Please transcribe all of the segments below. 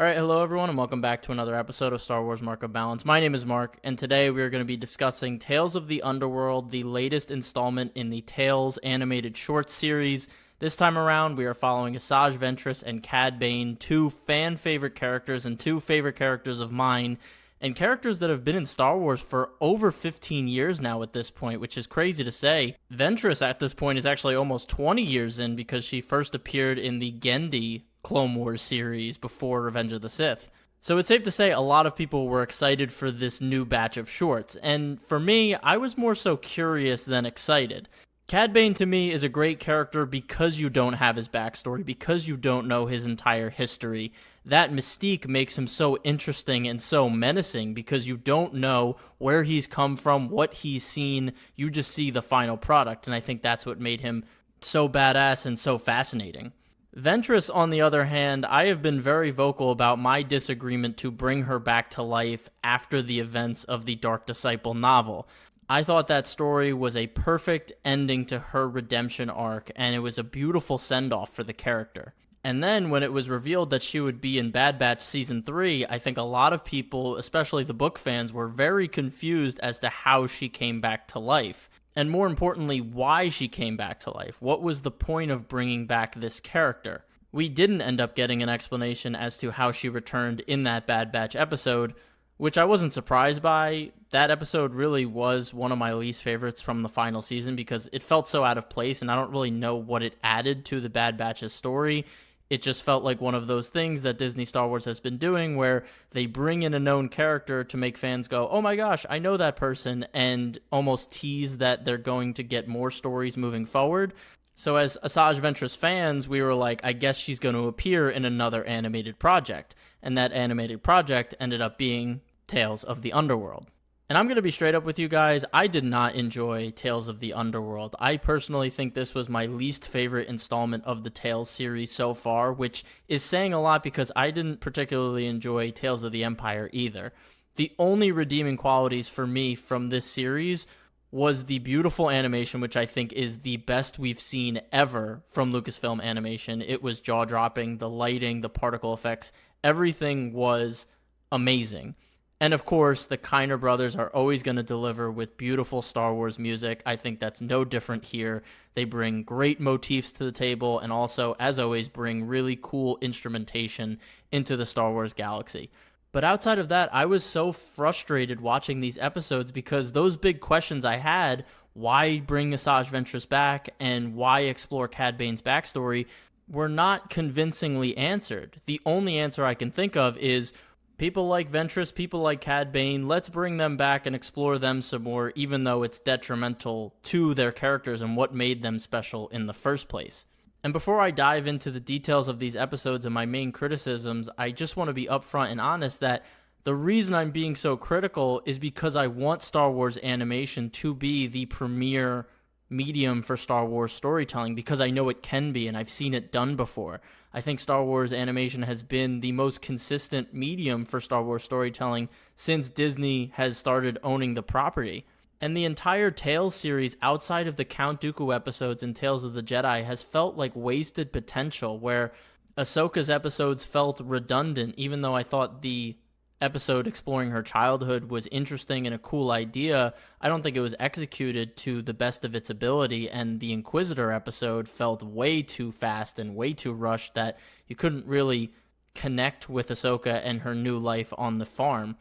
All right, hello everyone, and welcome back to another episode of Star Wars Mark of Balance. My name is Mark, and today we are going to be discussing Tales of the Underworld, the latest installment in the Tales animated short series. This time around, we are following Assajj Ventress and Cad Bane, two fan-favorite characters and two favorite characters of mine, and characters that have been in Star Wars for over 15 years now at this point, which is crazy to say. Ventress at this point is actually almost 20 years in because she first appeared in the Genndy Clone Wars series before Revenge of the Sith. So it's safe to say a lot of people were excited for this new batch of shorts, and for me, I was more so curious than excited. Cad Bane to me is a great character because you don't have his backstory, because you don't know his entire history. That mystique makes him so interesting and so menacing because you don't know where he's come from, what he's seen, you just see the final product, and I think that's what made him so badass and so fascinating. Ventress, on the other hand, I have been very vocal about my disagreement to bring her back to life after the events of the Dark Disciple novel. I thought that story was a perfect ending to her redemption arc, and it was a beautiful send-off for the character. And then, when it was revealed that she would be in Bad Batch Season 3, I think a lot of people, especially the book fans, were very confused as to how she came back to life. And more importantly, why she came back to life. What was the point of bringing back this character? We didn't end up getting an explanation as to how she returned in that Bad Batch episode, which I wasn't surprised by. That episode really was one of my least favorites from the final season because it felt so out of place, and I don't really know what it added to the Bad Batch's story. It just felt like one of those things that Disney Star Wars has been doing where they bring in a known character to make fans go, oh my gosh, I know that person, and almost tease that they're going to get more stories moving forward. So as Assajj Ventress fans, we were like, I guess she's going to appear in another animated project. And that animated project ended up being Tales of the Underworld. And I'm going to be straight up with you guys, I did not enjoy Tales of the Underworld. I personally think this was my least favorite installment of the Tales series so far, which is saying a lot because I didn't particularly enjoy Tales of the Empire either. The only redeeming qualities for me from this series was the beautiful animation, which I think is the best we've seen ever from Lucasfilm Animation. It was jaw-dropping, the lighting, the particle effects, everything was amazing. And of course, the Kiner brothers are always going to deliver with beautiful Star Wars music. I think that's no different here. They bring great motifs to the table and also, as always, bring really cool instrumentation into the Star Wars galaxy. But outside of that, I was so frustrated watching these episodes because those big questions I had, why bring Assajj Ventress back and why explore Cad Bane's backstory, were not convincingly answered. The only answer I can think of is, people like Ventress, people like Cad Bane, let's bring them back and explore them some more, even though it's detrimental to their characters and what made them special in the first place. And before I dive into the details of these episodes and my main criticisms, I just want to be upfront and honest that the reason I'm being so critical is because I want Star Wars animation to be the premier medium for Star Wars storytelling because I know it can be and I've seen it done before. I think Star Wars animation has been the most consistent medium for Star Wars storytelling since Disney has started owning the property. And the entire Tales series outside of the Count Dooku episodes in Tales of the Jedi has felt like wasted potential where Ahsoka's episodes felt redundant even though I thought the episode exploring her childhood was interesting and a cool idea. I don't think it was executed to the best of its ability, and the Inquisitor episode felt way too fast and way too rushed that you couldn't really connect with Ahsoka and her new life on the farm.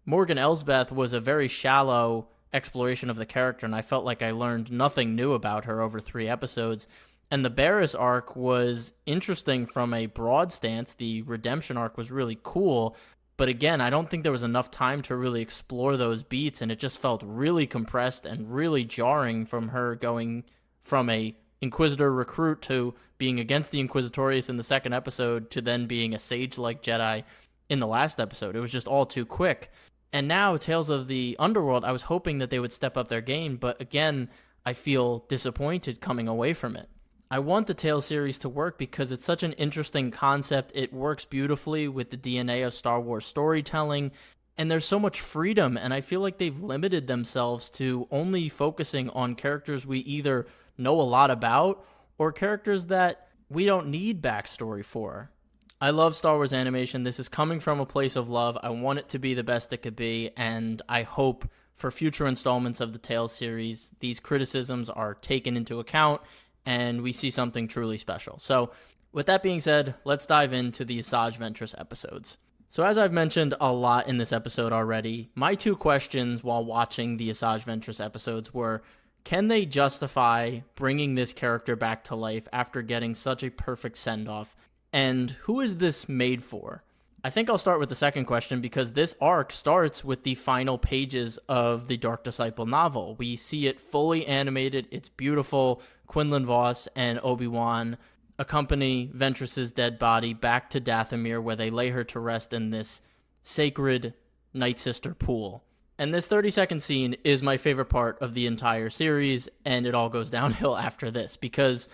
Morgan Elsbeth was a very shallow exploration of the character, and I felt like I learned nothing new about her over 3 episodes. And the Barriss arc was interesting from a broad stance. The redemption arc was really cool. But again, I don't think there was enough time to really explore those beats, and it just felt really compressed and really jarring from her going from a Inquisitor recruit to being against the Inquisitorius in the second episode to then being a sage-like Jedi in the last episode. It was just all too quick. And now, Tales of the Underworld, I was hoping that they would step up their game, but again, I feel disappointed coming away from it. I want the Tales series to work because it's such an interesting concept. It works beautifully with the DNA of Star Wars storytelling, and there's so much freedom, and I feel like they've limited themselves to only focusing on characters we either know a lot about or characters that we don't need backstory for. I love Star Wars animation. This is coming from a place of love. I want it to be the best it could be, and I hope for future installments of the Tales series, these criticisms are taken into account and we see something truly special. So, with that being said, let's dive into the Assajj Ventress episodes. So, as I've mentioned a lot in this episode already, my two questions while watching the Assajj Ventress episodes were, can they justify bringing this character back to life after getting such a perfect send-off? And who is this made for? I think I'll start with the second question because this arc starts with the final pages of the Dark Disciple novel. We see it fully animated. It's beautiful. Quinlan Vos and Obi-Wan accompany Ventress's dead body back to Dathomir, where they lay her to rest in this sacred Night Sister pool. And this 30-second scene is my favorite part of the entire series, and it all goes downhill after this because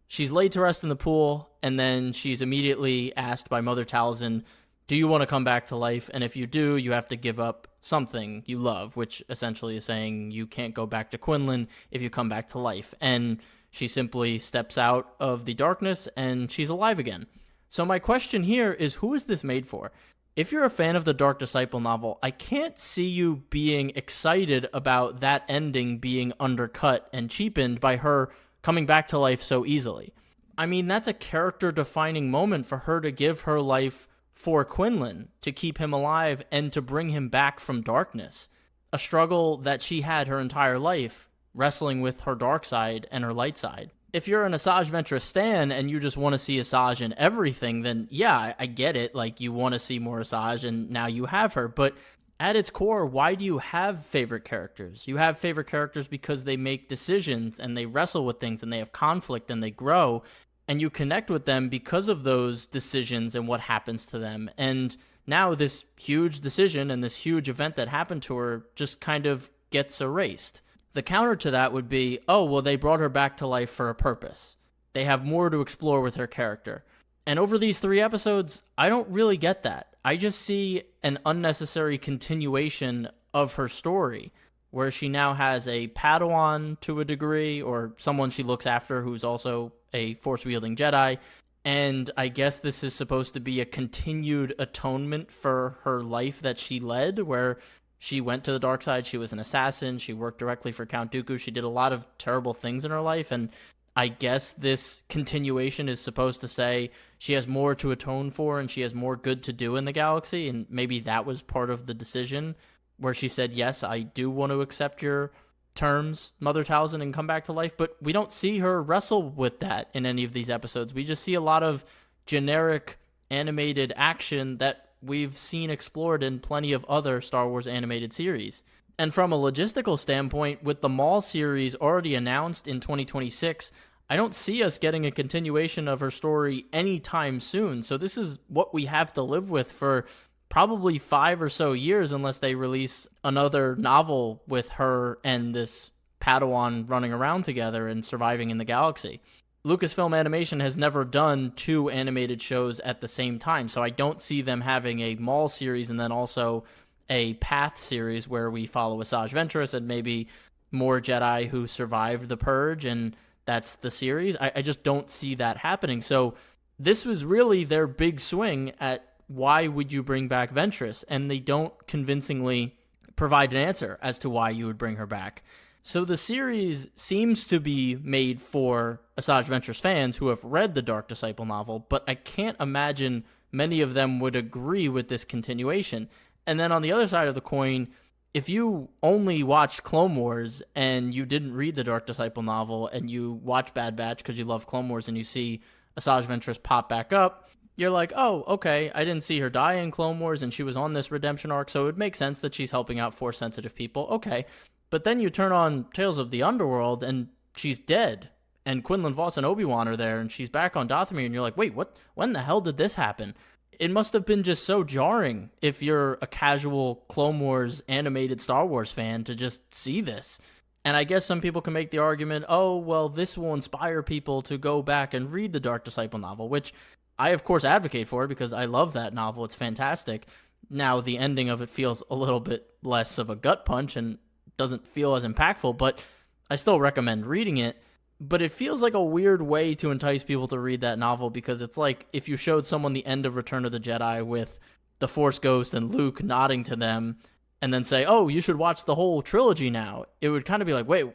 she's laid to rest in the pool, and then she's immediately asked by Mother Talzin, do you want to come back to life? And if you do, you have to give up something you love, which essentially is saying you can't go back to Quinlan if you come back to life. And she simply steps out of the darkness and she's alive again. So my question here is, who is this made for? If you're a fan of the Dark Disciple novel, I can't see you being excited about that ending being undercut and cheapened by her coming back to life so easily. I mean, that's a character-defining moment for her to give her life for Quinlan, to keep him alive and to bring him back from darkness. A struggle that she had her entire life, wrestling with her dark side and her light side. If you're an Assajj Ventress stan and you just want to see Asajj in everything, then yeah, I get it. Like, you want to see more Asajj and now you have her. But at its core, why do you have favorite characters? You have favorite characters because they make decisions and they wrestle with things and they have conflict and they grow. And you connect with them because of those decisions and what happens to them. And now this huge decision and this huge event that happened to her just kind of gets erased. The counter to that would be, oh, well, they brought her back to life for a purpose. They have more to explore with her character. And over these 3 episodes, I don't really get that. I just see an unnecessary continuation of her story, where she now has a Padawan to a degree, or someone she looks after who's also a Force-wielding Jedi, and I guess this is supposed to be a continued atonement for her life that she led, where she went to the dark side, she was an assassin, she worked directly for Count Dooku, she did a lot of terrible things in her life, and I guess this continuation is supposed to say she has more to atone for and she has more good to do in the galaxy, and maybe that was part of the decision, where she said, yes, I do want to accept your terms, Mother Talzin, and come back to life. But we don't see her wrestle with that in any of these episodes. We just see a lot of generic animated action that we've seen explored in plenty of other Star Wars animated series. And from a logistical standpoint, with the Maul series already announced in 2026, I don't see us getting a continuation of her story anytime soon. So this is what we have to live with for probably 5 or so years, unless they release another novel with her and this Padawan running around together and surviving in the galaxy. Lucasfilm Animation has never done 2 animated shows at the same time, so I don't see them having a Maul series and then also a Path series where we follow Assajj Ventress and maybe more Jedi who survived the Purge, and that's the series. I just don't see that happening. So this was really their big swing at why would you bring back Ventress, and they don't convincingly provide an answer as to why you would bring her back. So the series seems to be made for Assajj Ventress fans who have read the Dark Disciple novel, but I can't imagine many of them would agree with this continuation. And then on the other side of the coin, if you only watched Clone Wars and you didn't read the Dark Disciple novel and you watch Bad Batch because you love Clone Wars and you see Assajj Ventress pop back up, you're like, oh, okay, I didn't see her die in Clone Wars and she was on this redemption arc, so it would make sense that she's helping out Force-sensitive people. Okay. But then you turn on Tales of the Underworld and she's dead. And Quinlan Vos and Obi-Wan are there and she's back on Dathomir and you're like, wait, what? When the hell did this happen? It must have been just so jarring if you're a casual Clone Wars animated Star Wars fan to just see this. And I guess some people can make the argument, oh, well, this will inspire people to go back and read the Dark Disciple novel, which I, of course, advocate for because I love that novel. It's fantastic. Now, the ending of it feels a little bit less of a gut punch and doesn't feel as impactful, but I still recommend reading it. but it feels like a weird way to entice people to read that novel, because it's like if you showed someone the end of Return of the Jedi with the Force Ghost and Luke nodding to them and then say, oh, you should watch the whole trilogy now. It would kind of be like, wait,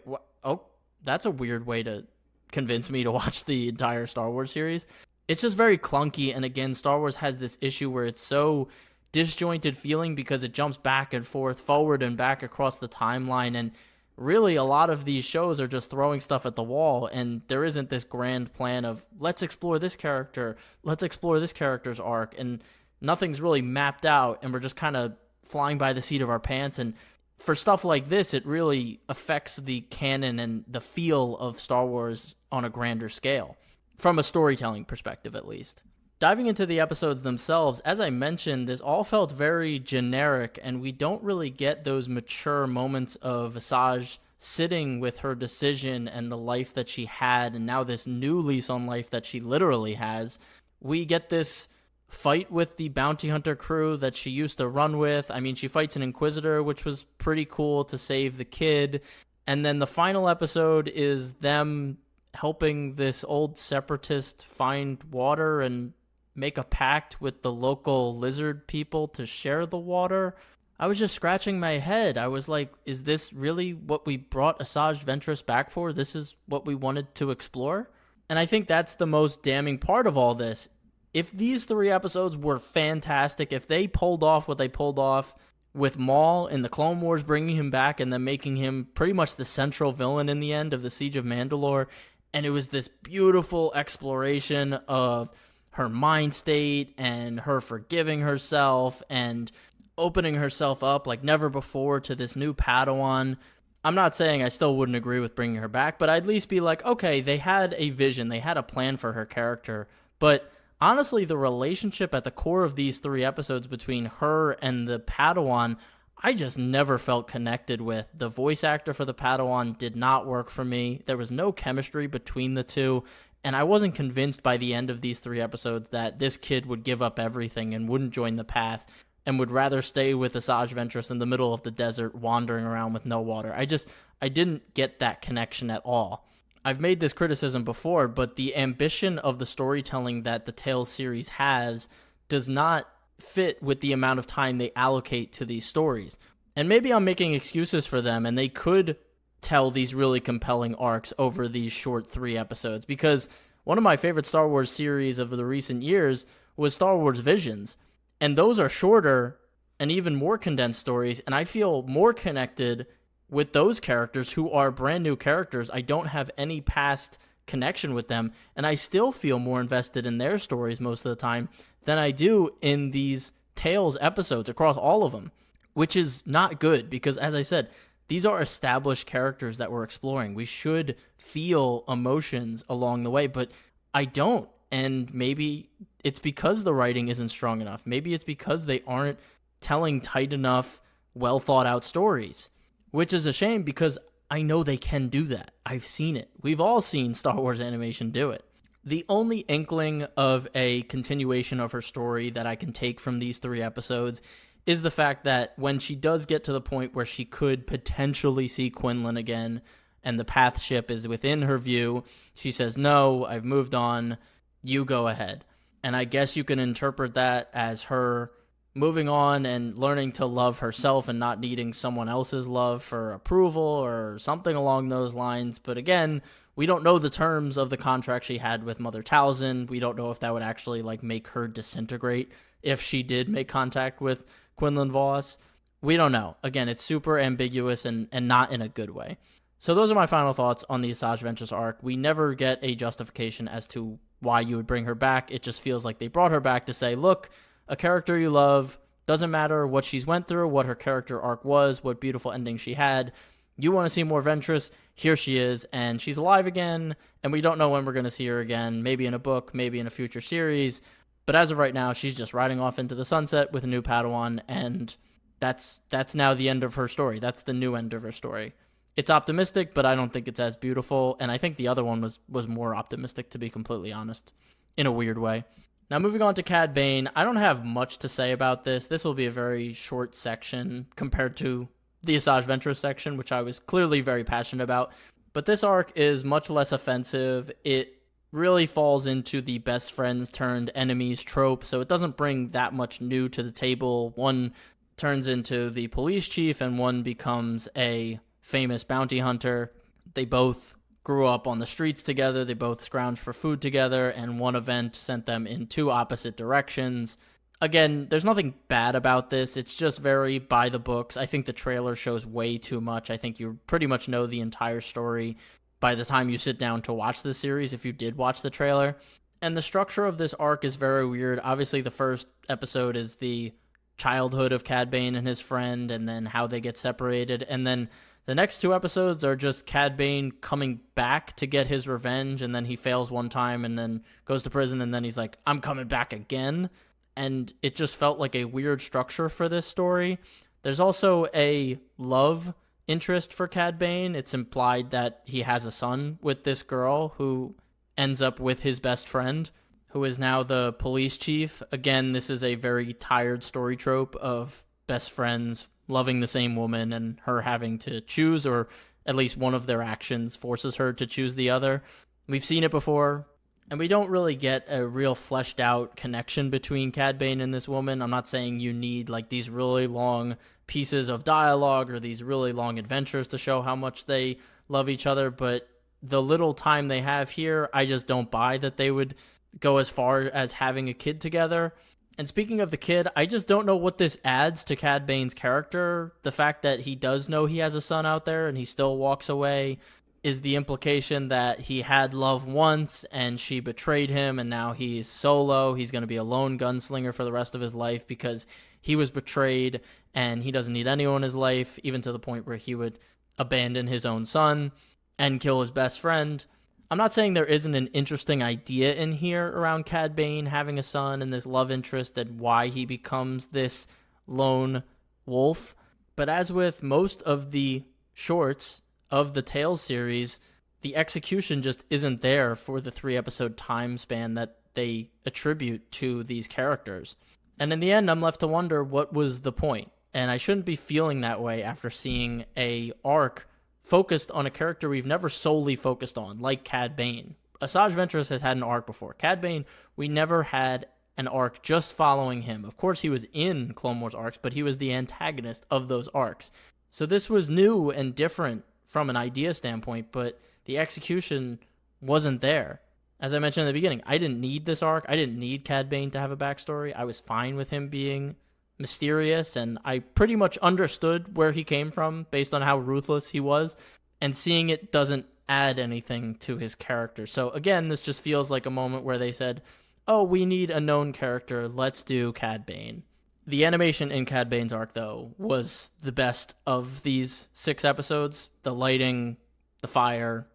oh, that's a weird way to convince me to watch the entire Star Wars series. It's just very clunky. And again, Star Wars has this issue where it's so disjointed feeling because it jumps back and forth, forward and back across the timeline. And really, a lot of these shows are just throwing stuff at the wall, and there isn't this grand plan of let's explore this character, let's explore this character's arc, and nothing's really mapped out, and we're just kind of flying by the seat of our pants. And for stuff like this, it really affects the canon and the feel of Star Wars on a grander scale, from a storytelling perspective at least. Diving into the episodes themselves, as I mentioned, this all felt very generic, and we don't really get those mature moments of Asajj sitting with her decision and the life that she had, and now this new lease on life that she literally has. We get this fight with the bounty hunter crew that she used to run with. I mean, she fights an Inquisitor, which was pretty cool, to save the kid. And then the final episode is them helping this old separatist find water and make a pact with the local lizard people to share the water. I was just scratching my head. I was like, is this really what we brought Assajj Ventress back for? This is what we wanted to explore? And I think that's the most damning part of all this. If these 3 episodes were fantastic, if they pulled off what they pulled off with Maul in the Clone Wars, bringing him back and then making him pretty much the central villain in the end of the Siege of Mandalore, and it was this beautiful exploration of her mind state and her forgiving herself and opening herself up like never before to this new Padawan. I'm not saying I still wouldn't agree with bringing her back, but I'd at least be like, okay, they had a vision, they had a plan for her character. But honestly, the relationship at the core of these 3 episodes between her and the Padawan, I just never felt connected with. The voice actor for the Padawan did not work for me. There was no chemistry between the two. And I wasn't convinced by the end of these 3 episodes that this kid would give up everything and wouldn't join the path and would rather stay with Assajj Ventress in the middle of the desert wandering around with no water. I didn't get that connection at all. I've made this criticism before, but the ambition of the storytelling that the Tales series has does not fit with the amount of time they allocate to these stories. And maybe I'm making excuses for them, and they could tell these really compelling arcs over these short 3 episodes, because one of my favorite Star Wars series of the recent years was Star Wars Visions, and those are shorter and even more condensed stories, and I feel more connected with those characters who are brand new characters. I don't have any past connection with them, and I still feel more invested in their stories most of the time than I do in these Tales episodes across all of them, which is not good, because as I said, these are established characters that we're exploring. We should feel emotions along the way, but I don't. And maybe it's because the writing isn't strong enough. Maybe it's because they aren't telling tight enough, well thought out stories, which is a shame because I know they can do that. I've seen it. We've all seen Star Wars animation do it. The only inkling of a continuation of her story that I can take from these 3 episodes is the fact that when she does get to the point where she could potentially see Quinlan again and the path ship is within her view, she says, no, I've moved on, you go ahead. And I guess you can interpret that as her moving on and learning to love herself and not needing someone else's love for approval or something along those lines. But again, we don't know the terms of the contract she had with Mother Talzin. We don't know if that would actually make her disintegrate if she did make contact with Quinlan Vos. We don't know. Again, it's super ambiguous and not in a good way. So those are my final thoughts on the Assajj Ventress arc. We never get a justification as to why you would bring her back. It just feels like they brought her back to say, look, a character you love, doesn't matter what she's went through, what her character arc was, what beautiful ending she had. You want to see more Ventress, here she is, and she's alive again, and we don't know when we're going to see her again, maybe in a book, maybe in a future series. But as of right now, she's just riding off into the sunset with a new Padawan, and that's now the end of her story. That's the new end of her story. It's optimistic, but I don't think it's as beautiful, and I think the other one was more optimistic, to be completely honest, in a weird way. Now, moving on to Cad Bane, I don't have much to say about this. This will be a very short section compared to the Assajj Ventress section, which I was clearly very passionate about. But this arc is much less offensive. It really falls into the best friends turned enemies trope, so it doesn't bring that much new to the table. One turns into the police chief and one becomes a famous bounty hunter. They both grew up on the streets together, they both scrounged for food together, and one event sent them in two opposite directions. Again, there's nothing bad about this. It's just very by the books. I think the trailer shows way too much. I think you pretty much know the entire story by the time you sit down to watch the series, if you did watch the trailer. And the structure of this arc is very weird. Obviously, the first episode is the childhood of Cad Bane and his friend, and then how they get separated. And then the next two episodes are just Cad Bane coming back to get his revenge, and then he fails one time and then goes to prison, and then he's like, I'm coming back again. And it just felt like a weird structure for this story. There's also a love interest for Cad Bane. It's implied that he has a son with this girl who ends up with his best friend, who is now the police chief. Again, this is a very tired story trope of best friends loving the same woman and her having to choose, or at least one of their actions forces her to choose the other. We've seen it before, and we don't really get a real fleshed out connection between Cad Bane and this woman. I'm not saying you need like these really long pieces of dialogue or these really long adventures to show how much they love each other, but the little time they have here, I just don't buy that they would go as far as having a kid together. And speaking of the kid, I just don't know what this adds to Cad Bane's character. The fact that he does know he has a son out there and he still walks away, is the implication that he had love once and she betrayed him and now he's solo. He's going to be a lone gunslinger for the rest of his life because he was betrayed and he doesn't need anyone in his life, even to the point where he would abandon his own son and kill his best friend. I'm not saying there isn't an interesting idea in here around Cad Bane having a son and this love interest and why he becomes this lone wolf. But as with most of the shorts of the Tales series, the execution just isn't there for the 3-episode time span that they attribute to these characters. And in the end, I'm left to wonder what was the point. And I shouldn't be feeling that way after seeing a arc focused on a character we've never solely focused on, like Cad Bane. Assajj Ventress has had an arc before. Cad Bane, we never had an arc just following him. Of course, he was in Clone Wars arcs, but he was the antagonist of those arcs. So this was new and different from an idea standpoint, but the execution wasn't there. As I mentioned in the beginning, I didn't need this arc. I didn't need Cad Bane to have a backstory. I was fine with him being mysterious, and I pretty much understood where he came from based on how ruthless he was, and seeing it doesn't add anything to his character. So again, this just feels like a moment where they said, oh, we need a known character, let's do Cad Bane. The animation in Cad Bane's arc, though, was the best of these 6 episodes. The lighting, the fire,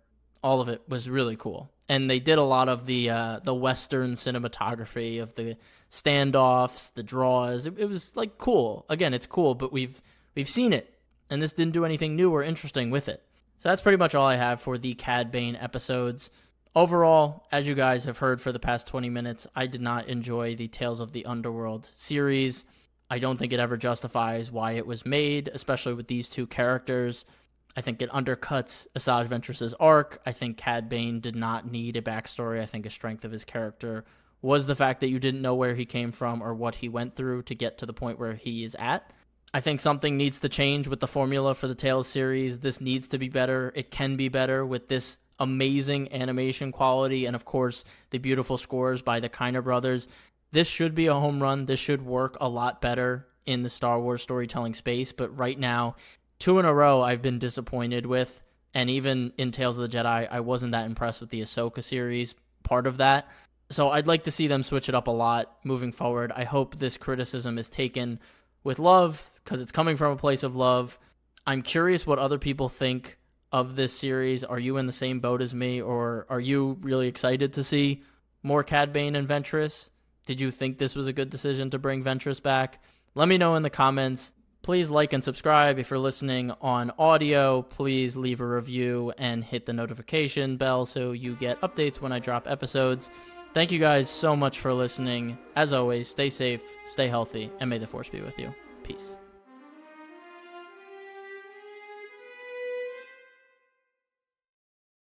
all of it was really cool. And they did a lot of the Western cinematography of the standoffs, the draws. It was like cool. Again, it's cool, but we've seen it, and this didn't do anything new or interesting with it. So that's pretty much all I have for the Cad Bane episodes. Overall, as you guys have heard for the past 20 minutes, I did not enjoy the Tales of the Underworld series. I don't think it ever justifies why it was made, especially with these two characters. I think it undercuts Assajj Ventress' arc. I think Cad Bane did not need a backstory. I think a strength of his character was the fact that you didn't know where he came from or what he went through to get to the point where he is at. I think something needs to change with the formula for the Tales series. This needs to be better. It can be better with this amazing animation quality and, of course, the beautiful scores by the Kiner brothers. This should be a home run. This should work a lot better in the Star Wars storytelling space, but right now, 2 in a row I've been disappointed with, and even in Tales of the Jedi, I wasn't that impressed with the Ahsoka series, part of that. So I'd like to see them switch it up a lot moving forward. I hope this criticism is taken with love, because it's coming from a place of love. I'm curious what other people think of this series. Are you in the same boat as me, or are you really excited to see more Cad Bane and Ventress? Did you think this was a good decision to bring Ventress back? Let me know in the comments. Please like and subscribe. If you're listening on audio, please leave a review and hit the notification bell so you get updates when I drop episodes. Thank you guys so much for listening. As always, stay safe, stay healthy, and may the Force be with you. Peace.